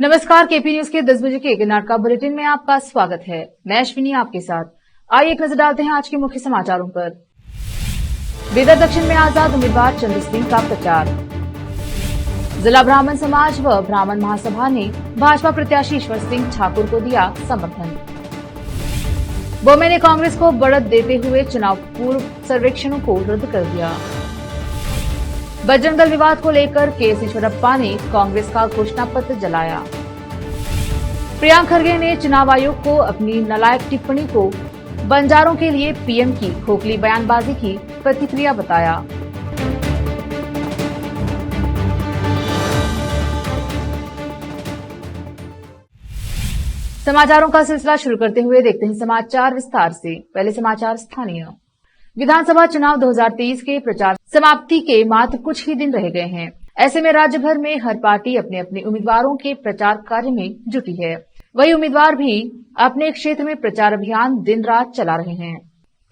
नमस्कार, KP news के 10 बजे के कर्नाटका बुलेटिन में आपका स्वागत है। मैं अश्विनी आपके साथ। आइए एक नजर डालते हैं आज के मुख्य समाचारों पर। बीदर दक्षिण में आजाद उम्मीदवार चंद्र सिंह का प्रचार। जिला ब्राह्मण समाज व ब्राह्मण महासभा ने भाजपा प्रत्याशी ईश्वर सिंह ठाकुर को दिया समर्थन। बोमे ने कांग्रेस को बढ़त देते हुए चुनाव पूर्व सर्वेक्षणों को रद्द कर दिया। बजरंग दल विवाद को लेकर केएस ईश्वरप्पा ने कांग्रेस का घोषणा पत्र जलाया। प्रियंक खरगे ने चुनाव आयोग को अपनी नालायक टिप्पणी को बंजारों के लिए पीएम की खोखली बयानबाजी की प्रतिक्रिया बताया। समाचारों का सिलसिला शुरू करते हुए देखते हैं समाचार विस्तार से। पहले समाचार स्थानीय। विधानसभा चुनाव 2023 के प्रचार समाप्ति के मात्र कुछ ही दिन रह गए हैं। ऐसे में राज्य भर में हर पार्टी अपने अपने उम्मीदवारों के प्रचार कार्य में जुटी है। वही उम्मीदवार भी अपने क्षेत्र में प्रचार अभियान दिन रात चला रहे हैं।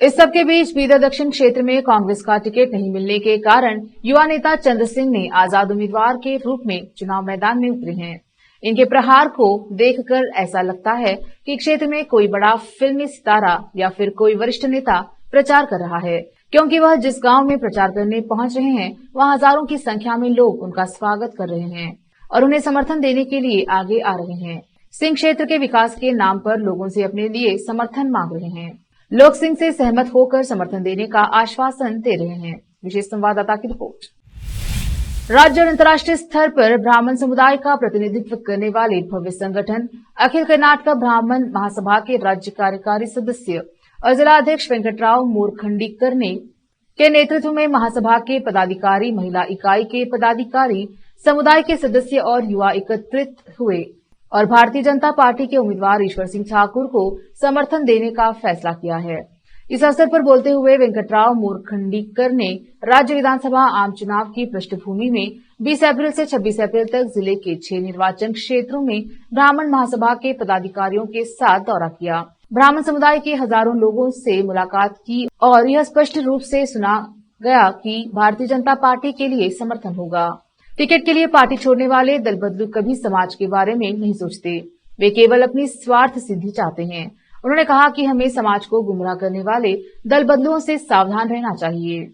इस सबके बीच बीदर दक्षिण क्षेत्र में कांग्रेस का टिकट नहीं मिलने के कारण युवा नेता चंद्र सिंह ने आजाद उम्मीदवार के रूप में चुनाव मैदान में उतरे हैं। इनके प्रहार को देखकर ऐसा लगता है कि क्षेत्र में कोई बड़ा फिल्मी सितारा या फिर कोई वरिष्ठ नेता प्रचार कर रहा है, क्योंकि वह जिस गांव में प्रचार करने पहुंच रहे हैं वहां हजारों की संख्या में लोग उनका स्वागत कर रहे हैं और उन्हें समर्थन देने के लिए आगे आ रहे हैं। सिंह क्षेत्र के विकास के नाम पर लोगों से अपने लिए समर्थन मांग रहे हैं। लोग सिंह से सहमत होकर समर्थन देने का आश्वासन दे रहे हैं। विशेष संवाददाता की रिपोर्ट। राज्य और अंतर्राष्ट्रीय स्तर पर ब्राह्मण समुदाय का प्रतिनिधित्व करने वाले भव्य संगठन अखिल कर्नाटक ब्राह्मण महासभा के राज्य कार्यकारी सदस्य और जिला अध्यक्ष वेंकटराव मोरखंडीकर ने के नेतृत्व में महासभा के पदाधिकारी, महिला इकाई के पदाधिकारी, समुदाय के सदस्य और युवा एकत्रित हुए और भारतीय जनता पार्टी के उम्मीदवार ईश्वर सिंह ठाकुर को समर्थन देने का फैसला किया है। इस अवसर पर बोलते हुए वेंकटराव मोरखंडीकर ने राज्य विधानसभा आम चुनाव की पृष्ठभूमि में 20 अप्रैल से 26 अप्रैल तक जिले के 6 निर्वाचन क्षेत्रों में ब्राह्मण महासभा के पदाधिकारियों के साथ दौरा किया। ब्राह्मण समुदाय के हजारों लोगों से मुलाकात की और यह स्पष्ट रूप से सुना गया कि भारतीय जनता पार्टी के लिए समर्थन होगा। टिकट के लिए पार्टी छोड़ने वाले दल बदलू कभी समाज के बारे में नहीं सोचते, वे केवल अपनी स्वार्थ सिद्धि चाहते हैं। उन्होंने कहा कि हमें समाज को गुमराह करने वाले दल बदलुओं से सावधान रहना चाहिए।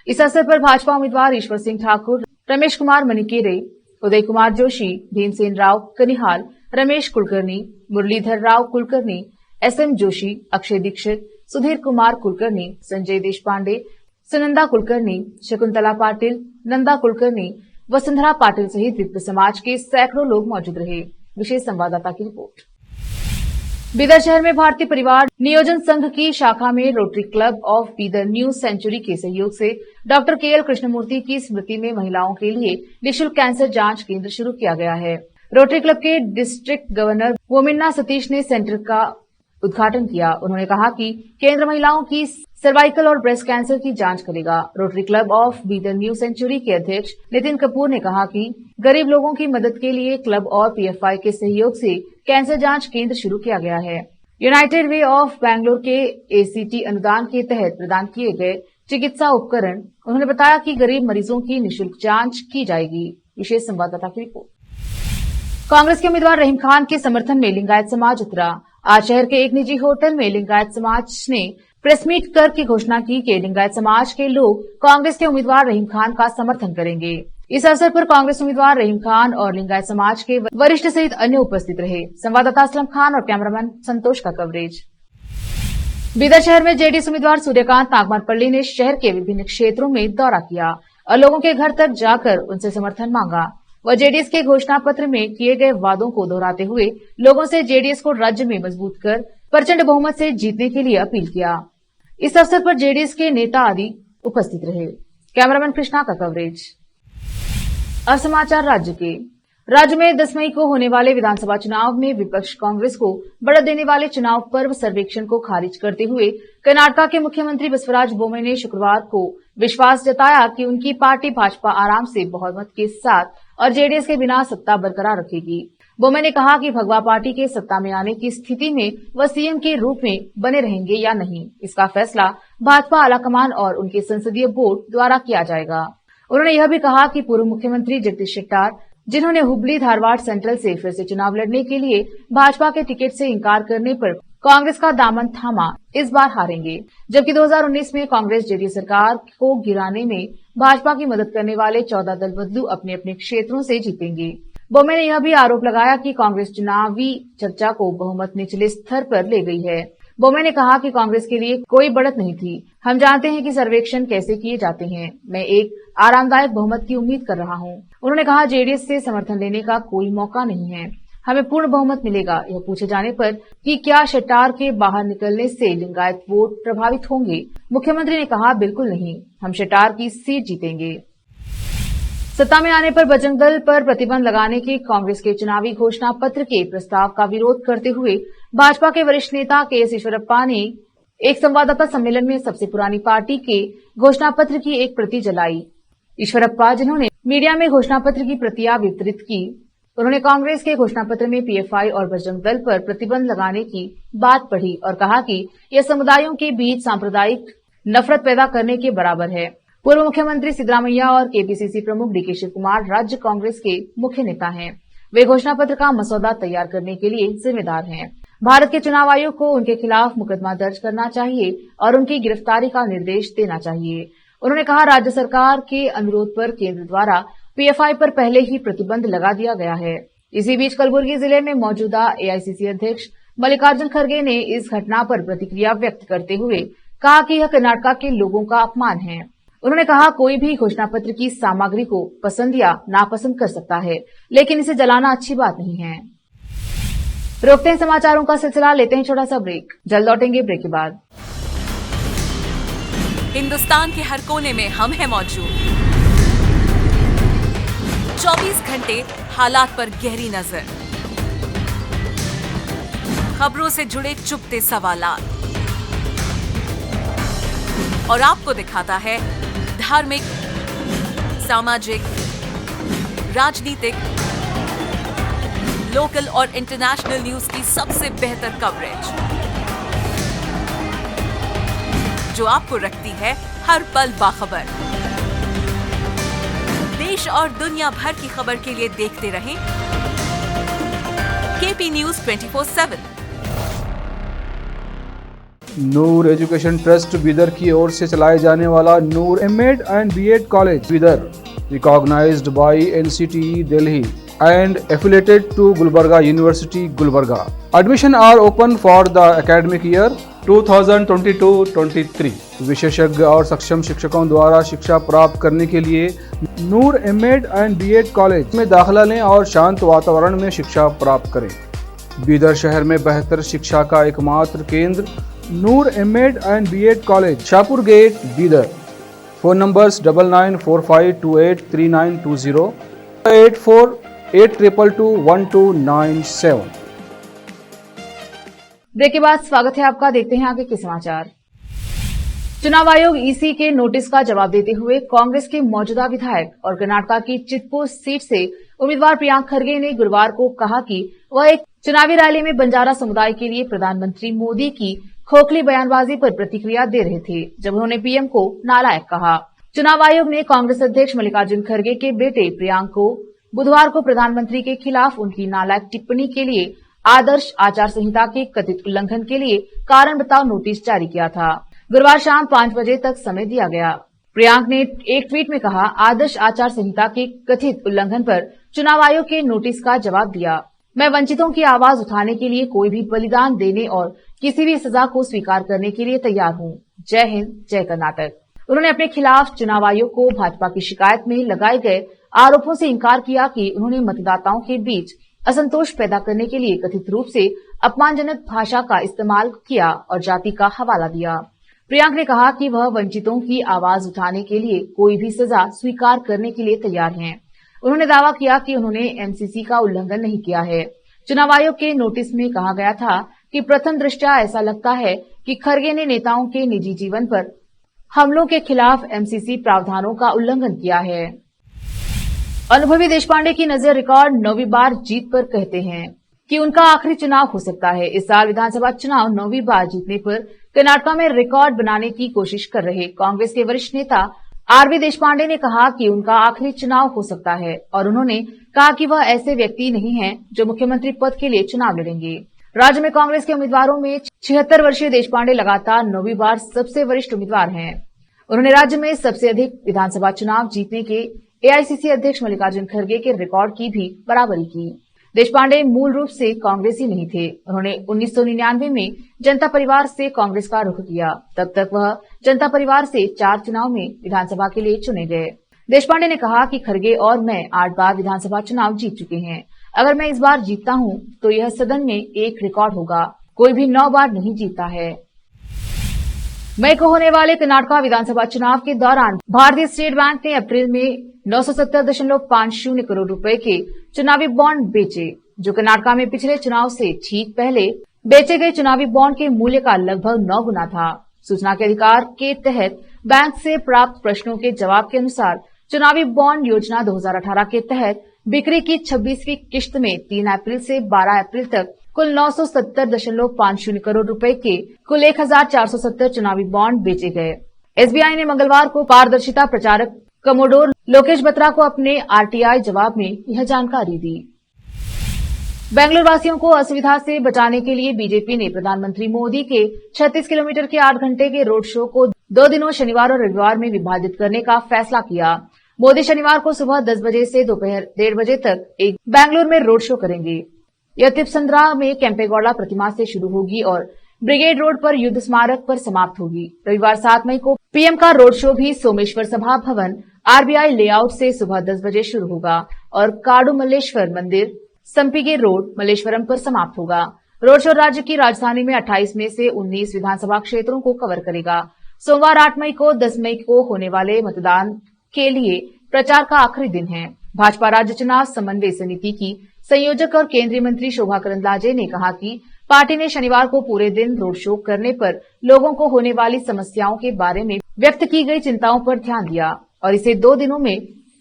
इस अवसर पर भाजपा उम्मीदवार ईश्वर सिंह ठाकुर, रमेश कुमार मणिकेरे, उदय कुमार जोशी, भीमसेन राव कनिहाल, रमेश कुलकर्णी, मुरलीधर राव कुलकर्णी, एसएम जोशी, अक्षय दीक्षित, सुधीर कुमार कुलकर्णी, संजय देशपांडे, सुनंदा कुलकर्णी, शकुंतला पाटिल, नंदा कुलकर्णी, वसुंधरा पाटिल सहित विप्र समाज के सैकड़ों लोग मौजूद रहे। विशेष संवाददाता की रिपोर्ट। बीदर शहर में भारतीय परिवार नियोजन संघ की शाखा में Rotary Club of Bidar New Century के सहयोग से डॉक्टर केएल कृष्णमूर्ति की स्मृति में महिलाओं के लिए निःशुल्क कैंसर जांच केंद्र शुरू किया गया है। रोटरी क्लब के डिस्ट्रिक्ट गवर्नर वोमिन्ना सतीश ने सेंटर का उद्घाटन किया। उन्होंने कहा कि केंद्र महिलाओं की सर्वाइकल और ब्रेस्ट कैंसर की जांच करेगा। Rotary Club of Bidar New Century के अध्यक्ष नितिन कपूर ने कहा कि गरीब लोगों की मदद के लिए क्लब और पीएफआई के सहयोग से कैंसर जांच केंद्र शुरू किया गया है। यूनाइटेड वे ऑफ बैंगलोर के एसीटी अनुदान के तहत प्रदान किए गए चिकित्सा उपकरण। उन्होंने बताया कि गरीब मरीजों की निःशुल्क जांच की जाएगी। विशेष संवाददाता की रिपोर्ट। कांग्रेस के उम्मीदवार रहीम खान के समर्थन में लिंगायत समाज उतरा। आज शहर के एक निजी होटल में लिंगायत समाज ने प्रेस मीट करके घोषणा की कि लिंगायत समाज के लोग कांग्रेस के उम्मीदवार रहीम खान का समर्थन करेंगे। इस अवसर पर कांग्रेस उम्मीदवार रहीम खान और लिंगायत समाज के वरिष्ठ सहित अन्य उपस्थित रहे। संवाददाता असलम खान और कैमरामैन संतोष का कवरेज। बीदर शहर में जेडीएस उम्मीदवार सूर्यकांत नागमारपल्ली ने शहर के विभिन्न क्षेत्रों में दौरा किया और लोगों के घर तक जाकर उनसे समर्थन मांगा। वह जेडीएस के घोषणा पत्र में किए गए वादों को दोहराते हुए लोगों से जेडीएस को राज्य में मजबूत कर प्रचंड बहुमत से जीतने के लिए अपील किया। इस अवसर पर जेडीएस के नेता आदि उपस्थित रहे। कैमरामैन कृष्णा का कवरेज। अब समाचार राज्य के। राज्य में 10 मई को होने वाले विधानसभा चुनाव में विपक्ष कांग्रेस को बढ़त देने वाले चुनाव पर्व सर्वेक्षण को खारिज करते हुए कर्नाटका के मुख्यमंत्री बसवराज बोम्मई ने शुक्रवार को विश्वास जताया कि उनकी पार्टी भाजपा आराम से बहुमत के साथ और जेडीएस के बिना सत्ता बरकरार रखेगी। बोम्मई ने कहा कि भगवा पार्टी के सत्ता में आने की स्थिति में वह सीएम के रूप में बने रहेंगे या नहीं, इसका फैसला भाजपा आलाकमान और उनके संसदीय बोर्ड द्वारा किया जाएगा। उन्होंने यह भी कहा कि पूर्व मुख्यमंत्री जगदीश शेट्टार जिन्होंने हुबली धारवाड़ सेंट्रल से फिर से चुनाव लड़ने के लिए भाजपा के टिकट से इंकार करने पर कांग्रेस का दामन थामा, इस बार हारेंगे। जबकि 2019 में कांग्रेस जेडीएस सरकार को गिराने में भाजपा की मदद करने वाले 14 दल बदलू अपने अपने क्षेत्रों से जीतेंगे। बोम्मे ने यह भी आरोप लगाया कि कांग्रेस चुनावी चर्चा को बहुमत निचले स्तर पर ले गई है। बोम्मे ने कहा कि कांग्रेस के लिए कोई बढ़त नहीं थी। हम जानते हैं कि सर्वेक्षण कैसे किए जाते हैं। मैं एक आरामदायक बहुमत की उम्मीद कर रहा हूं। उन्होंने कहा, जेडीएस से समर्थन लेने का कोई मौका नहीं है। हमें पूर्ण बहुमत मिलेगा। यह पूछे जाने पर कि क्या शटार के बाहर निकलने से लिंगायत वोट प्रभावित होंगे, मुख्यमंत्री ने कहा, बिल्कुल नहीं, हम शटार की सीट जीतेंगे। सत्ता में आने पर बजरंग दल पर प्रतिबंध लगाने के कांग्रेस के चुनावी घोषणा पत्र के प्रस्ताव का विरोध करते हुए भाजपा के वरिष्ठ नेता के.एस. ईश्वरप्पा ने एक संवाददाता सम्मेलन में सबसे पुरानी पार्टी के घोषणा पत्र की एक प्रति जलाई। ईश्वरप्पा, जिन्होंने मीडिया में घोषणा पत्र की प्रतियां वितरित की, उन्होंने कांग्रेस के घोषणा पत्र में पीएफआई और बजरंग दल पर प्रतिबंध लगाने की बात पढ़ी और कहा कि यह समुदायों के बीच सांप्रदायिक नफरत पैदा करने के बराबर है। पूर्व मुख्यमंत्री सिद्धरामैया और केपीसीसी प्रमुख डीके शिव कुमार राज्य कांग्रेस के मुख्य नेता हैं। वे घोषणा पत्र का मसौदा तैयार करने के लिए जिम्मेदार हैं। भारत के चुनाव आयोग को उनके खिलाफ मुकदमा दर्ज करना चाहिए और उनकी गिरफ्तारी का निर्देश देना चाहिए। उन्होंने कहा, राज्य सरकार के अनुरोध पर केंद्र द्वारा पीएफआई पर पहले ही प्रतिबंध लगा दिया गया है। इसी बीच कलबुर्गी जिले में मौजूदा एआईसीसी अध्यक्ष मल्लिकार्जुन खड़गे ने इस घटना पर प्रतिक्रिया व्यक्त करते हुए कहा कि यह कर्नाटक के लोगों का अपमान है। उन्होंने कहा, कोई भी घोषणा पत्र की सामग्री को पसंद या नापसंद कर सकता है, लेकिन इसे जलाना अच्छी बात नहीं है। रोकते हैं समाचारों का सिलसिला, लेते हैं छोटा सा ब्रेक, जल्द लौटेंगे ब्रेक के बाद। हिंदुस्तान के हर कोने में हम हैं मौजूद। 24 घंटे हालात पर गहरी नजर, खबरों से जुड़े चुपते सवालात और आपको दिखाता है धार्मिक, सामाजिक, राजनीतिक, लोकल और इंटरनेशनल न्यूज की सबसे बेहतर कवरेज, जो आपको रखती है हर पल बाखबर। देश और दुनिया भर की खबर के लिए देखते रहें KP news 24/7। Noor education trust Bidar की ओर से चलाए जाने वाला Noor MEd and BEd college Bidar, recognised by NCTE Delhi and affiliated to Gulbarga University, Gulbarga. Admission are open for the academic year 2022-23. विशेषज्ञ और सक्षम शिक्षकों द्वारा शिक्षा प्राप्त करने के लिए नूर एमएड एंड बीएड कॉलेज में दाखिला लें और शांत वातावरण में शिक्षा प्राप्त करें। बीदर शहर में बेहतर शिक्षा का एकमात्र केंद्र Noor MEd and BEd college, Shahpur gate, Bidar. Phone numbers 9945283920, 8482221297। Break के बाद स्वागत है आपका, देखते हैं आगे के समाचार। चुनाव आयोग ईसी के नोटिस का जवाब देते हुए कांग्रेस के मौजूदा विधायक और कर्नाटक की चितपुर सीट से उम्मीदवार प्रियांक खड़गे ने गुरुवार को कहा कि वह एक चुनावी रैली में बंजारा समुदाय के लिए प्रधानमंत्री मोदी की खोखली बयानबाजी पर प्रतिक्रिया दे रहे थे, जब उन्होंने पीएम को नालायक कहा। चुनाव आयोग ने कांग्रेस अध्यक्ष मल्लिकार्जुन खड़गे के बेटे प्रियांक को बुधवार को प्रधानमंत्री के खिलाफ उनकी नालायक टिप्पणी के लिए आदर्श आचार संहिता के कथित उल्लंघन के लिए कारण बताओ नोटिस जारी किया था। गुरुवार शाम 5 बजे तक समय दिया गया। प्रियांक ने एक ट्वीट में कहा, आदर्श आचार संहिता के कथित उल्लंघन पर चुनाव आयोग के नोटिस का जवाब दिया। मैं वंचितों की आवाज उठाने के लिए कोई भी बलिदान देने और किसी भी सजा को स्वीकार करने के लिए तैयार हूं। जय हिंद, जय कर्नाटक। उन्होंने अपने खिलाफ चुनाव आयोग को भाजपा की शिकायत में लगाए गए आरोपों से इंकार किया कि उन्होंने मतदाताओं के बीच असंतोष पैदा करने के लिए कथित रूप से अपमानजनक भाषा का इस्तेमाल किया और जाति का हवाला दिया। प्रियांक ने कहा कि वह वंचितों की आवाज उठाने के लिए कोई भी सजा स्वीकार करने के लिए तैयार हैं। उन्होंने दावा किया कि उन्होंने एमसीसी का उल्लंघन नहीं किया है। चुनाव आयोग के नोटिस में कहा गया था कि प्रथम दृष्टया ऐसा लगता है कि खड़गे ने नेताओं के निजी जीवन पर हमलों के खिलाफ एमसीसी प्रावधानों का उल्लंघन किया है। अनुभवी देशपांडे की नजर रिकॉर्ड 9वीं बार जीत पर कहते हैं कि उनका आखिरी चुनाव हो सकता है। इस साल विधानसभा चुनाव 9वीं बार जीतने पर कर्नाटक में रिकॉर्ड बनाने की कोशिश कर रहे कांग्रेस के वरिष्ठ नेता आरवी देशपांडे ने कहा कि उनका आखिरी चुनाव हो सकता है और उन्होंने कहा कि वह ऐसे व्यक्ति नहीं हैं जो मुख्यमंत्री पद के लिए चुनाव लड़ेंगे। राज्य में कांग्रेस के उम्मीदवारों में 76 वर्षीय देशपांडे लगातार 9वीं बार सबसे वरिष्ठ उम्मीदवार हैं। उन्होंने राज्य में सबसे अधिक विधानसभा चुनाव जीतने के एआईसीसी अध्यक्ष मल्लिकार्जुन खड़गे के रिकॉर्ड की भी बराबरी की। देशपांडे मूल रूप से कांग्रेसी नहीं थे। उन्होंने 1999 में जनता परिवार से कांग्रेस का रुख किया। तब तक वह जनता परिवार से 4 चुनाव में विधानसभा के लिए चुने गए। देशपांडे ने कहा कि खड़गे और मैं 8 बार विधानसभा चुनाव जीत चुके हैं। अगर मैं इस बार जीतता हूं तो यह सदन में एक रिकॉर्ड होगा। कोई भी 9 बार नहीं जीता है। मई को होने वाले कर्नाटक विधानसभा चुनाव के दौरान भारतीय स्टेट बैंक ने अप्रैल में 970.50 करोड़ रुपए के चुनावी बॉन्ड बेचे, जो कर्नाटक में पिछले चुनाव से ठीक पहले बेचे गए चुनावी बॉन्ड के मूल्य का लगभग 9 गुना था। सूचना के अधिकार के तहत बैंक से प्राप्त प्रश्नों के जवाब के अनुसार चुनावी बॉन्ड योजना 2018 के तहत बिक्री की 26वीं किश्त में 3 अप्रैल से 12 अप्रैल तक कुल 970.50 करोड़ रुपए के कुल 1470 चुनावी बॉन्ड बेचे गए। एसबीआई ने मंगलवार को पारदर्शिता प्रचारक कमोडोर लोकेश बत्रा को अपने आरटीआई जवाब में यह जानकारी दी। बेंगलुरु वासियों को असुविधा से बचाने के लिए बीजेपी ने प्रधानमंत्री मोदी के 36 किलोमीटर के 8 घंटे के रोड शो को 2 दिनों शनिवार और रविवार में विभाजित करने का फैसला किया। मोदी शनिवार को सुबह 10 बजे से दोपहर 1:30 बजे तक एक बेंगलुरु में रोड शो करेंगे। यह तिपसंद्रा में केम्पेगौड़ा प्रतिमा से शुरू होगी और ब्रिगेड रोड पर युद्ध स्मारक पर समाप्त होगी। रविवार 7 मई को पीएम का रोड शो भी सोमेश्वर सभा भवन आरबीआई लेआउट से सुबह 10 बजे शुरू होगा और काडू मल्लेश्वर मंदिर संपिगे रोड मल्लेश्वरम पर समाप्त होगा। रोड शो राज्य की राजधानी में 28 में से 19 विधानसभा क्षेत्रों को कवर करेगा। सोमवार 8 मई को 10 मई को होने वाले मतदान के लिए प्रचार का आखिरी दिन है। भाजपा राज्य चुनाव समन्वय समिति की संयोजक और केंद्रीय मंत्री शोभा करंदलाजे ने कहा कि पार्टी ने शनिवार को पूरे दिन रोड शो करने पर लोगों को होने वाली समस्याओं के बारे में व्यक्त की गई चिंताओं पर ध्यान दिया और इसे 2 दिनों में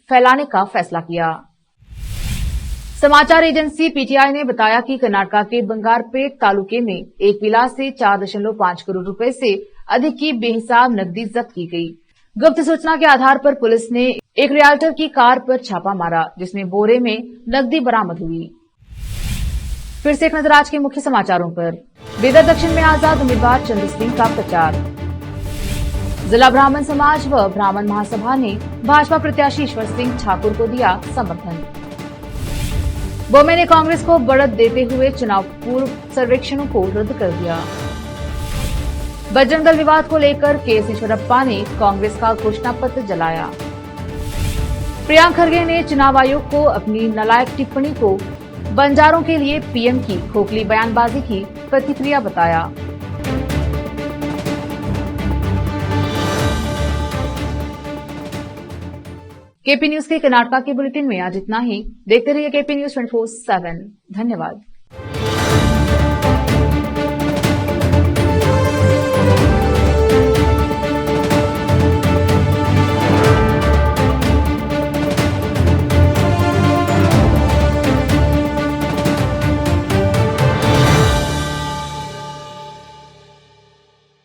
फैलाने का फैसला किया। समाचार एजेंसी पीटीआई ने बताया कि कर्नाटक के बंगारपेट तालुके में एक विला से 4.5 करोड़ रुपए से अधिक की बेहिसाब नकदी जब्त की गई। गुप्त सूचना के आधार पर पुलिस ने एक रियल्टर की कार पर छापा मारा, जिसमें बोरे में नकदी बरामद हुई। फिर से एक नजर आज के मुख्य समाचारों पर। बीदर दक्षिण में आजाद उम्मीदवार चंद्र सिंह का प्रचार। जिला ब्राह्मण समाज व ब्राह्मण महासभा ने भाजपा प्रत्याशी ईश्वर सिंह ठाकुर को दिया समर्थन। बोमे ने कांग्रेस को बढ़त देते हुए चुनाव पूर्व सर्वेक्षणों को रद्द कर दिया। बजरंग दल विवाद को लेकर केएस ईश्वरप्पा ने कांग्रेस का घोषणा पत्र जलाया। प्रियंका खड़गे ने चुनाव आयोग को अपनी नालायक टिप्पणी को बंजारों के लिए पीएम की खोखली बयानबाजी की प्रतिक्रिया बताया। केपी न्यूज के कर्नाटक के बुलेटिन में आज इतना ही। देखते रहिए केपी न्यूज 24/7। धन्यवाद।